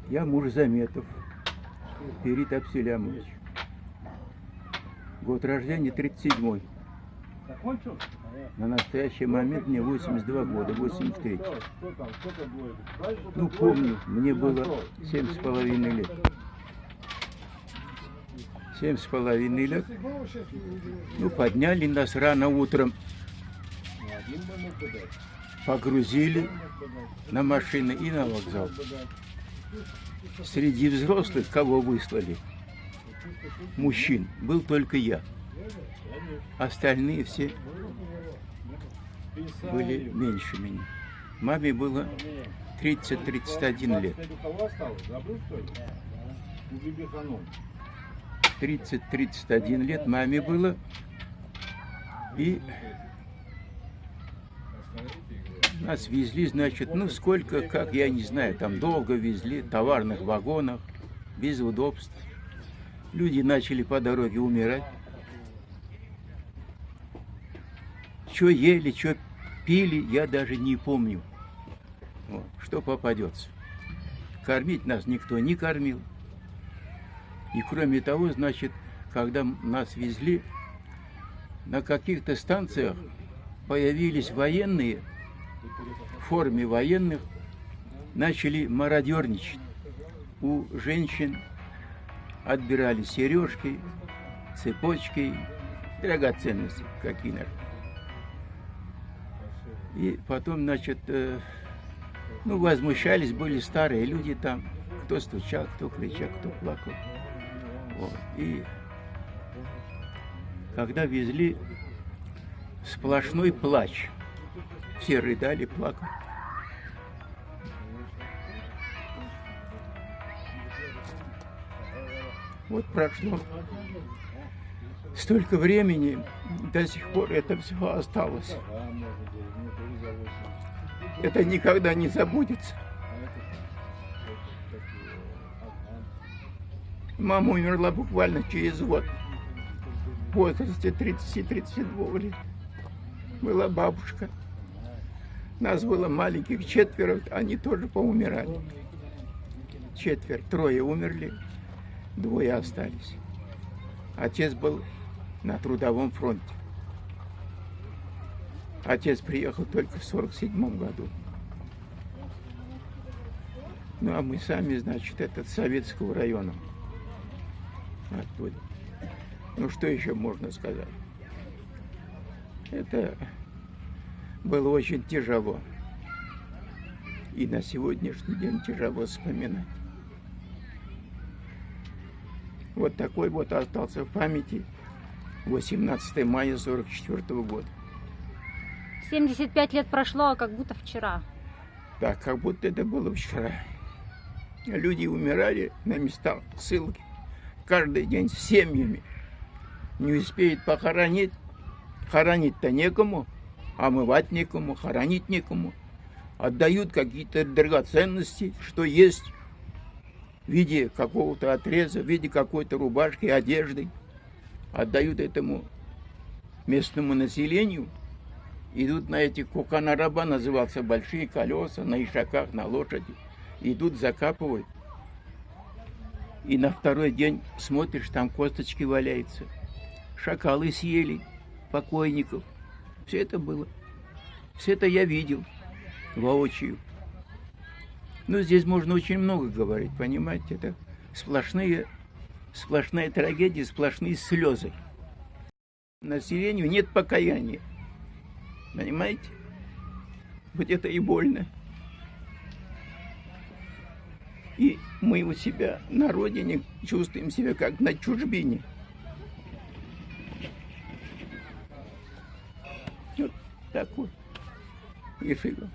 Я Мурзаметов Перит Абселямович. Год рождения 37-й. На настоящий момент мне 82 года, 83. Ну, помню, мне было 7,5 лет. 7,5 лет. Ну, подняли нас рано утром, погрузили на машины и на вокзал. Среди взрослых, кого выслали, мужчин, был только я. Остальные все были меньше меня. Маме было 30-31 лет. 30-31 лет маме было. И нас везли, значит, ну сколько, как, я не знаю, там долго везли, в товарных вагонах, без удобств. Люди начали по дороге умирать. Что ели, что пили, я даже не помню. Вот, что попадется. Кормить нас никто не кормил. И кроме того, значит, когда нас везли, на каких-то станциях появились военные, в форме военных, начали мародерничать. У женщин отбирали сережки, цепочки, драгоценности какие-то. И потом, значит, ну, возмущались, были старые люди там, кто стучал, кто кричал, кто плакал. Вот. И когда везли, сплошной плач. Все рыдали, плакали. Вот прошло столько времени, до сих пор это все осталось. Это никогда не забудется. Мама умерла буквально через год. В возрасте 30-32 лет. Была бабушка. Нас было маленьких 4, они тоже поумирали. 4, 3 умерли, 2 остались. Отец был на трудовом фронте. Отец приехал только в 47 году. Ну, а мы сами, значит, это с Советского района. Оттуда. Ну, что еще можно сказать? Это было очень тяжело. И на сегодняшний день тяжело вспоминать. Вот такой вот остался в памяти 18 мая 44 года. 75 лет прошло, а как будто вчера. Так, как будто это было вчера. Люди умирали на местах ссылки. Каждый день с семьями. Не успеют похоронить. Хоронить-то некому, омывать некому, хоронить некому. Отдают какие-то драгоценности, что есть, в виде какого-то отреза, в виде какой-то рубашки, одежды. Отдают этому местному населению. Идут на эти куканараба, назывался, большие колеса, на ишаках, на лошади. Идут, закапывают. И на второй день смотришь, там косточки валяются. Шакалы съели покойников. Все это было. Все это я видел воочию. Ну, здесь можно очень много говорить, понимаете? Это сплошная трагедия, сплошные слезы. Населению нет покаяния. Понимаете? Вот это и больно. И мы у себя на родине чувствуем себя как на чужбине. Вот так вот. И живем.